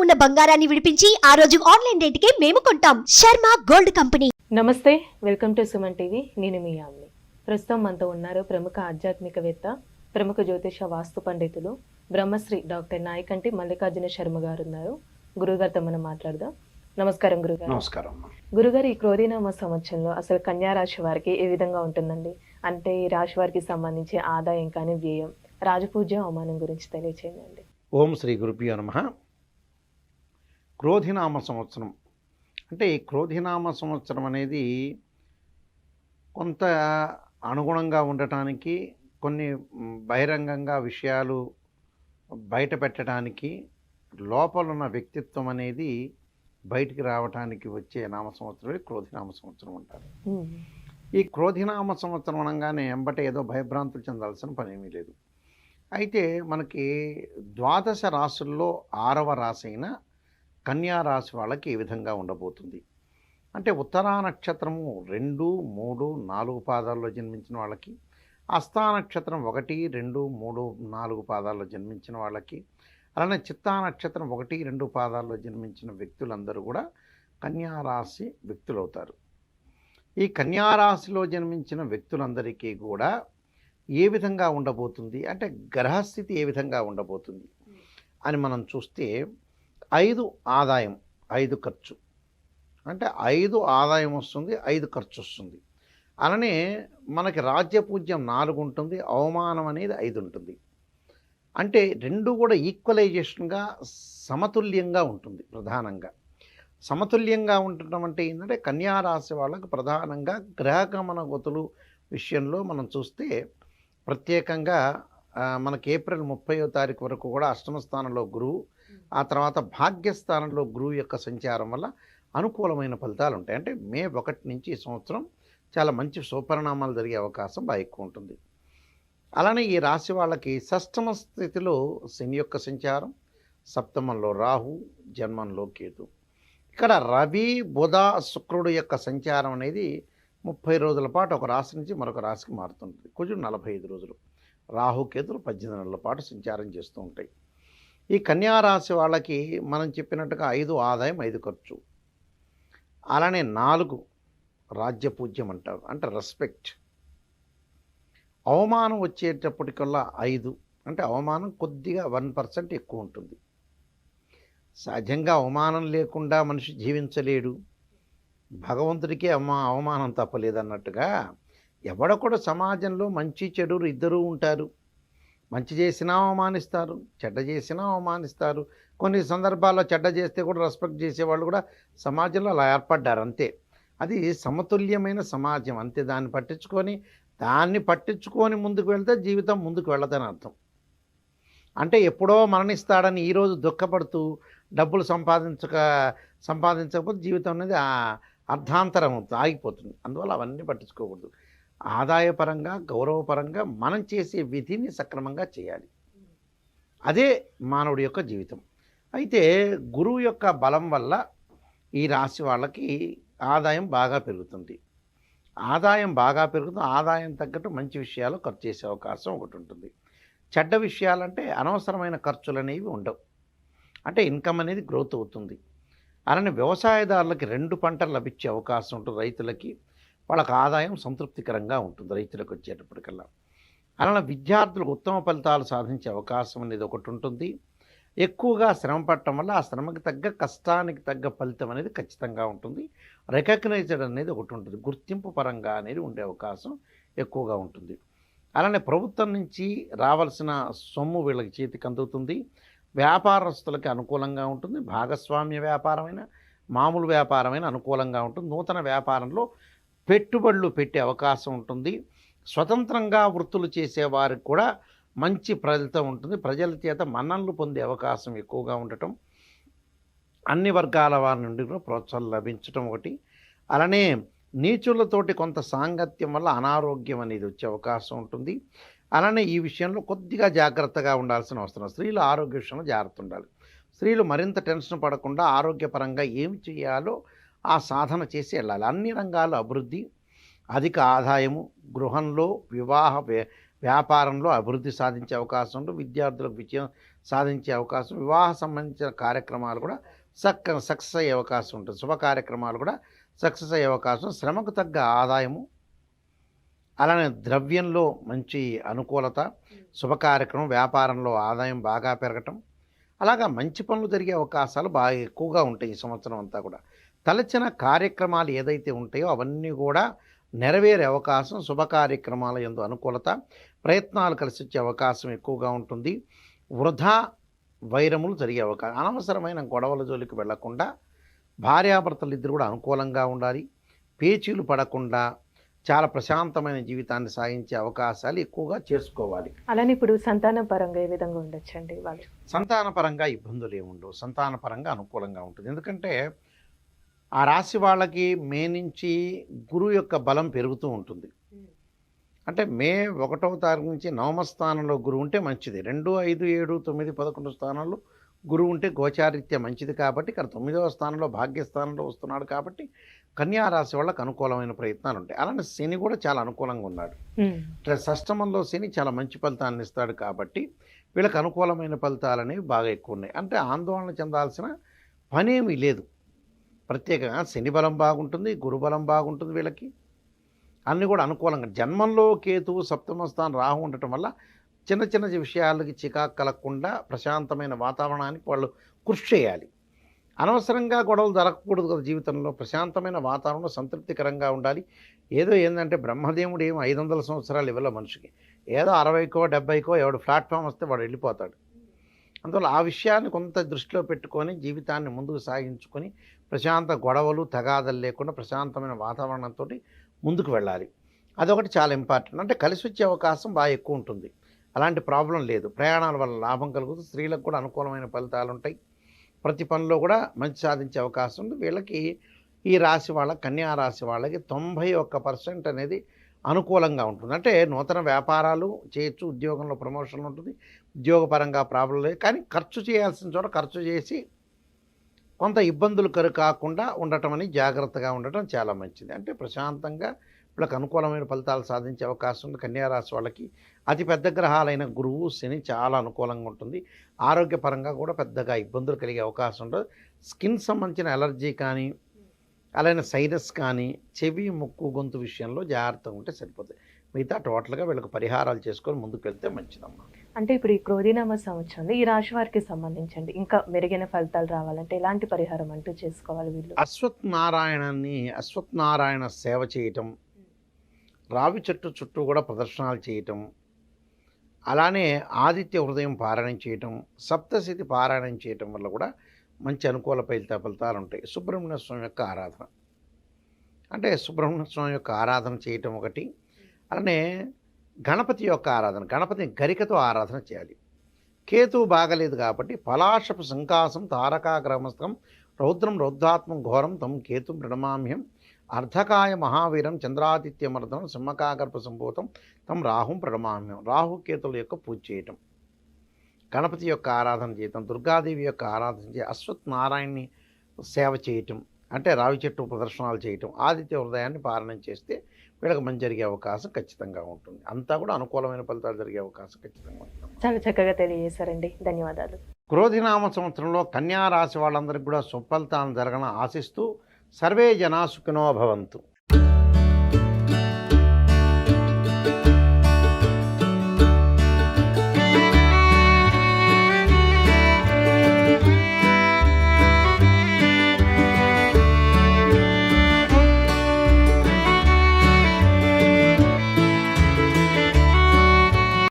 ఉన్న బంగారాన్ని విడిపించి ఆ రోజు ఆన్లైన్ రేటుకే మేము కొంటాం. Sharma gold company. నమస్తే, వెల్కమ్ టు సుమన్ టీవీ. నేను మీ యామ్ని. ప్రస్తుతం మనతో ఉన్నారు ప్రముఖ ఆధ్యాత్మికవేత్త, ప్రముఖ జ్యోతిష వాస్తు పండితులు బ్రహ్మశ్రీ డాక్టర్ నాయకంటి మల్లికార్జున శర్మ గారు ఉన్నారు. గురుగారితో మనం మాట్లాడదాం. నమస్కారం గురుగారు. నమస్కారం. గురుగారు, ఈ క్రోధినామ సంవత్సరంలో అసలు కన్యా రాశి వారికి ఏ విధంగా ఉంటుందండి? అంటే ఈ రాశి వారికి సంబంధించి ఆదాయం కానీ, వ్యయం, రాజపూజ్యం, అవమానం గురించి తెలియచేయండి. ఓం శ్రీ గురుభ్యో నమః. క్రోధినామ సంవత్సరం అంటే ఈ క్రోధినామ సంవత్సరం అనేది కొంత అనుగుణంగా ఉండటానికి, కొన్ని బహిరంగంగా విషయాలు బయట పెట్టడానికి, లోపల ఉన్న వ్యక్తిత్వం అనేది బయటికి రావడానికి వచ్చే నామ సంవత్సరమే క్రోధినామ సంవత్సరం అంటారు. ఈ క్రోధినామ సంవత్సరం అనగానే ఎంబట ఏదో భయభ్రాంతులు చెందాల్సిన పని ఏమీ లేదు. అయితే మనకి ద్వాదశ రాశుల్లో 6వ రాశి అయిన కన్యా రాశి వాళ్ళకి ఏ విధంగా ఉండబోతుంది అంటే, ఉత్తరా నక్షత్రము 2, 3, 4 పాదాల్లో జన్మించిన వాళ్ళకి, హస్తా నక్షత్రం 1, 2, 3, 4 పాదాల్లో జన్మించిన వాళ్ళకి, అలానే చిత్తా నక్షత్రం 1, 2 పాదాల్లో జన్మించిన వ్యక్తులందరూ కూడా కన్యారాశి వ్యక్తులు అవుతారు. ఈ కన్యారాశిలో జన్మించిన వ్యక్తులందరికీ కూడా ఏ విధంగా ఉండబోతుంది అంటే, గ్రహస్థితి ఏ విధంగా ఉండబోతుంది అని మనం చూస్తే, 5 ఆదాయం 5 ఖర్చు అంటే 5 ఆదాయం వస్తుంది, 5 ఖర్చు వస్తుంది. అలానే మనకి రాజ్యపూజ్యం 4 ఉంటుంది, అవమానం అనేది 5 ఉంటుంది. అంటే రెండు కూడా ఈక్వలైజేషన్గా సమతుల్యంగా ఉంటుంది. ప్రధానంగా సమతుల్యంగా ఉండటం అంటే ఏంటంటే, కన్యారాశి వాళ్ళకు ప్రధానంగా గ్రహగమన గతులు విషయంలో మనం చూస్తే, ప్రత్యేకంగా మనకి ఏప్రిల్ 30వ తారీఖు వరకు కూడా అష్టమ స్థానంలో గురువు, ఆ తర్వాత భాగ్యస్థానంలో గురువు యొక్క సంచారం వల్ల అనుకూలమైన ఫలితాలు ఉంటాయి. అంటే మే 1 నుంచి ఈ సంవత్సరం చాలా మంచి సుపరిణామాలు జరిగే అవకాశం బాగా ఎక్కువ ఉంటుంది. అలానే ఈ రాశి వాళ్ళకి షష్టమ స్థితిలో శని యొక్క సంచారం, సప్తమంలో రాహు, జన్మంలో కేతు. ఇక్కడ రవి, బుధ, శుక్రుడు యొక్క సంచారం అనేది 30 రోజుల పాటు ఒక రాశి నుంచి మరొక రాశికి మారుతుంటుంది. కొంచెం 45 రోజులు. రాహు, కేతులు 18 నెలల పాటు సంచారం చేస్తూ ఉంటాయి. ఈ కన్యారాశి వాళ్ళకి మనం చెప్పినట్టుగా 5 ఆదాయం 5 ఖర్చు, అలానే 4 రాజ్యపూజ్యం అంటారు, అంటే రెస్పెక్ట్. అవమానం వచ్చేటప్పటికల్లా 5 అంటే అవమానం కొద్దిగా 1% ఎక్కువ ఉంటుంది. సహజంగా అవమానం లేకుండా మనిషి జీవించలేడు, భగవంతుడికే అవమానం తప్పలేదన్నట్టుగా ఎవడొకడు సమాజంలో మంచి చెడులు ఇద్దరూ ఉంటారు. మంచి చేసినా అవమానిస్తారు, చెడ్డ చేసినా అవమానిస్తారు. కొన్ని సందర్భాల్లో చెడ్డ చేస్తే కూడా రెస్పెక్ట్ చేసేవాళ్ళు కూడా సమాజంలో అలా ఏర్పడ్డారు. అంతే, అది సమతుల్యమైన సమాజం. అంతే, దాన్ని పట్టించుకొని ముందుకు వెళ్తే జీవితం ముందుకు వెళ్ళదని అర్థం. అంటే ఎప్పుడో మరణిస్తాడని ఈరోజు దుఃఖపడుతూ డబ్బులు సంపాదించకపోతే జీవితం అనేది అర్ధాంతరం ఆగిపోతుంది. అందువల్ల అవన్నీ పట్టించుకోకూడదు. ఆదాయపరంగా, గౌరవపరంగా మనం చేసే విధిని సక్రమంగా చేయాలి. అదే మానవుడి యొక్క జీవితం. అయితే గురువు యొక్క బలం వల్ల ఈ రాశి వాళ్ళకి ఆదాయం బాగా పెరుగుతుంది. ఆదాయం తగ్గట్టు మంచి విషయాలు ఖర్చు చేసే అవకాశం ఒకటి ఉంటుంది. చెడ్డ విషయాలంటే అనవసరమైన ఖర్చులు అనేవి ఉండవు. అంటే ఇన్కమ్ అనేది గ్రోత్ అవుతుంది. అలానే వ్యవసాయదారులకి 2 పంటలు లభించే అవకాశం ఉంటుంది. రైతులకి వాళ్ళకి ఆదాయం సంతృప్తికరంగా ఉంటుంది రైతులకు వచ్చేటప్పటికల్లా. అలానే విద్యార్థులకు ఉత్తమ ఫలితాలు సాధించే అవకాశం అనేది ఒకటి ఉంటుంది. ఎక్కువగా శ్రమ పడటం వల్ల ఆ శ్రమకి తగ్గ, కష్టానికి తగ్గ ఫలితం అనేది ఖచ్చితంగా ఉంటుంది. రికగ్నైజ్డ్ అనేది ఒకటి ఉంటుంది. గుర్తింపు పరంగా అనేది ఉండే అవకాశం ఎక్కువగా ఉంటుంది. అలానే ప్రభుత్వం నుంచి రావాల్సిన సొమ్ము వీళ్ళకి చేతికి అందుతుంది. వ్యాపారస్తులకి అనుకూలంగా ఉంటుంది. భాగస్వామ్య వ్యాపారమైన, మామూలు వ్యాపారమైన అనుకూలంగా ఉంటుంది. నూతన వ్యాపారంలో పెట్టుబడులు పెట్టే అవకాశం ఉంటుంది. స్వతంత్రంగా వృత్తులు చేసేవారికి కూడా మంచి ఫలితం ఉంటుంది. ప్రజల చేత మన్ననలు పొందే అవకాశం ఎక్కువగా ఉండటం, అన్ని వర్గాల వారి నుండి కూడా ప్రోత్సాహం లభించటం ఒకటి. అలానే నీచులతోటి కొంత సాంగత్యం వల్ల అనారోగ్యం అనేది వచ్చే అవకాశం ఉంటుంది. అలానే ఈ విషయంలో కొద్దిగా జాగ్రత్తగా ఉండాల్సిన అవసరం. స్త్రీలు ఆరోగ్య విషయంలో జాగ్రత్త ఉండాలి. స్త్రీలు మరింత టెన్షన్ పడకుండా ఆరోగ్యపరంగా ఏమి చేయాలో ఆ సాధన చేసి వెళ్ళాలి. అన్ని రంగాల అభివృద్ధి, అధిక ఆదాయము, గృహంలో వ్యాపారంలో అభివృద్ధి సాధించే అవకాశం ఉంటుంది, విద్యార్థులకు విజయం సాధించే అవకాశం, వివాహ సంబంధించిన కార్యక్రమాలు కూడా సక్సెస్ అయ్యే అవకాశం ఉంటుంది, శుభ కార్యక్రమాలు కూడా సక్సెస్ అయ్యే అవకాశం, శ్రమకు తగ్గ ఆదాయము, అలానే ద్రవ్యంలో మంచి అనుకూలత, శుభ కార్యక్రమం, వ్యాపారంలో ఆదాయం బాగా పెరగటం, అలాగా మంచి పనులు జరిగే అవకాశాలు బాగా ఎక్కువగా ఉంటాయి ఈ సంవత్సరం అంతా కూడా. తలచిన కార్యక్రమాలు ఏదైతే ఉంటాయో అవన్నీ కూడా నెరవేరే అవకాశం, శుభ కార్యక్రమాల యందు అనుకూలత, ప్రయత్నాలు కలిసి వచ్చే అవకాశం ఎక్కువగా ఉంటుంది. వృధా వైరములు జరిగే అవకాశం, అనవసరమైన గొడవల జోలికి వెళ్లకుండా భార్యాభర్తలు ఇద్దరు కూడా అనుకూలంగా ఉండాలి, పేచీలు పడకుండా చాలా ప్రశాంతమైన జీవితాన్ని సాగించే అవకాశాలు ఎక్కువగా చేసుకోవాలి. అలానే ఇప్పుడు సంతాన పరంగా ఏ విధంగా ఉండొచ్చండి వాళ్ళు? సంతానపరంగా ఇబ్బందులు ఏముండవు, సంతానపరంగా అనుకూలంగా ఉంటుంది. ఎందుకంటే ఆ రాశి వాళ్ళకి మే నుంచి గురువు యొక్క బలం పెరుగుతూ ఉంటుంది. అంటే మే 1వ తారీఖు నుంచి నవమ స్థానంలో గురువు ఉంటే మంచిది. 2, 5, 7, 9, 11 స్థానాల్లో గురువు ఉంటే గోచారీత్యా మంచిది కాబట్టి, ఇక్కడ 9వ స్థానంలో భాగ్యస్థానంలో వస్తున్నాడు కాబట్టి కన్యా రాశి వాళ్ళకి అనుకూలమైన ప్రయత్నాలు ఉంటాయి. అలానే శని కూడా చాలా అనుకూలంగా ఉన్నాడు. షష్టమంలో శని చాలా మంచి ఫలితాన్ని ఇస్తాడు కాబట్టి వీళ్ళకి అనుకూలమైన ఫలితాలు అనేవి బాగా ఎక్కువ ఉన్నాయి. అంటే ఆందోళన చెందాల్సిన పనేమీ లేదు. ప్రత్యేకంగా శని బలం బాగుంటుంది, గురు బలం బాగుంటుంది, వీళ్ళకి అన్నీ కూడా అనుకూలంగా. జన్మంలో కేతువు, సప్తమ స్థానం రాహు ఉండటం వల్ల చిన్న చిన్న విషయాలకి చికాకు కలగకుండా ప్రశాంతమైన వాతావరణానికి వాళ్ళు కృషి చేయాలి. అనవసరంగా గొడవలు జరగకూడదు కదా జీవితంలో. ప్రశాంతమైన వాతావరణం సంతృప్తికరంగా ఉండాలి. ఏదో ఏంటంటే బ్రహ్మదేవుడు ఏమో 500 సంవత్సరాలు ఇవ్వాల మనిషికి, ఏదో 60కో 70కో ఎవడు ప్లాట్ఫామ్ వస్తే వాడు వెళ్ళిపోతాడు. అందువల్ల ఆ విషయాన్ని కొంత దృష్టిలో పెట్టుకొని జీవితాన్ని ముందుకు సాగించుకొని ప్రశాంత గొడవలు తగాదలు లేకుండా ప్రశాంతమైన వాతావరణంతో ముందుకు వెళ్ళాలి. అదొకటి చాలా ఇంపార్టెంట్. అంటే కలిసి వచ్చే అవకాశం బాగా ఎక్కువ ఉంటుంది, అలాంటి ప్రాబ్లం లేదు. ప్రయాణాల వల్ల లాభం కలుగుతుంది, స్త్రీలకు కూడా అనుకూలమైన ఫలితాలు ఉంటాయి, ప్రతి పనిలో కూడా మంచి సాధించే అవకాశం ఉంది. వీళ్ళకి ఈ రాశి వాళ్ళ కన్యా రాశి వాళ్ళకి 91% అనేది అనుకూలంగా ఉంటుంది. అంటే నూతన వ్యాపారాలు చేయొచ్చు, ఉద్యోగంలో ప్రమోషన్లు ఉంటుంది, ఉద్యోగపరంగా ప్రాబ్లం లేదు. కానీ ఖర్చు చేయాల్సిన చోట ఖర్చు చేసి కొంత ఇబ్బందులు కాకుండా ఉండటం అని జాగ్రత్తగా ఉండటం చాలా మంచిది. అంటే ప్రశాంతంగా వీళ్ళకి అనుకూలమైన ఫలితాలు సాధించే అవకాశం ఉంది. కన్యారాశి వాళ్ళకి అతిపెద్ద గ్రహాలైన గురువు, శని చాలా అనుకూలంగా ఉంటుంది. ఆరోగ్యపరంగా కూడా పెద్దగా ఇబ్బందులు కలిగే అవకాశం ఉండదు. స్కిన్ సంబంధించిన ఎలర్జీ కానీ, అలానే సైనస్ కానీ, చెవి, ముక్కు, గొంతు విషయంలో జాగ్రత్తగా ఉంటే సరిపోతుంది. మిగతా టోటల్గా వీళ్ళకి పరిహారాలు చేసుకొని ముందుకు వెళ్తే మంచిదమ్మా. అంటే ఇప్పుడు ఈ క్రోధినామ సంవత్సరంలో ఈ రాశి వారికి సంబంధించండి ఇంకా మెరుగైన ఫలితాలు రావాలంటే ఎలాంటి పరిహారం అంటూ చేసుకోవాలి వీళ్ళు? అశ్వత్థనారాయణ సేవ చేయటం, రావి చెట్టు చుట్టూ కూడా ప్రదర్శనలు చేయటం, అలానే ఆదిత్య హృదయం పారాయణం చేయటం, సప్తశతి పారాయణం చేయటం వల్ల కూడా మంచి అనుకూల ఫలితాలు ఉంటాయి. సుబ్రహ్మణ్య స్వామి యొక్క ఆరాధన, అంటే సుబ్రహ్మణ్య స్వామి యొక్క ఆరాధన చేయటం ఒకటి. అలానే గణపతి యొక్క ఆరాధన, గణపతిని గరికతో ఆరాధన చేయాలి. కేతువు బాగలేదు కాబట్టి పలాశపు సంకాసం తారకాగ్రమస్థం రౌద్రం రౌద్రాత్మం ఘోరం తం కేతు ప్రణమామ్యం అర్ధకాయ మహావీరం చంద్రాదిత్యమర్దనం సింహకాగర్భ సంభూతం తం రాహుం ప్రణమామ్యం. రాహుకేతుల యొక్క పూజ చేయటం, గణపతి యొక్క ఆరాధన చేయటం, దుర్గాదేవి యొక్క ఆరాధన చేయటం, అశ్వత్థనారాయణని సేవ చేయటం, అంటే రావి చెట్టు ప్రదర్శనలు చేయటం, ఆదిత్య హృదయాన్ని పారాయణం చేస్తే వీళ్ళకి మంచి జరిగే అవకాశం ఖచ్చితంగా ఉంటుంది. అంతా కూడా అనుకూలమైన ఫలితాలు జరిగే అవకాశం ఖచ్చితంగా ఉంటుంది. చాలా చక్కగా తెలియజేశారండి, ధన్యవాదాలు. క్రోధినామ సంవత్సరంలో కన్యా రాశి వాళ్ళందరికీ కూడా సుఫలితాలను జరగన ఆశిస్తూ సర్వే జనా సుఖినో భవంతు.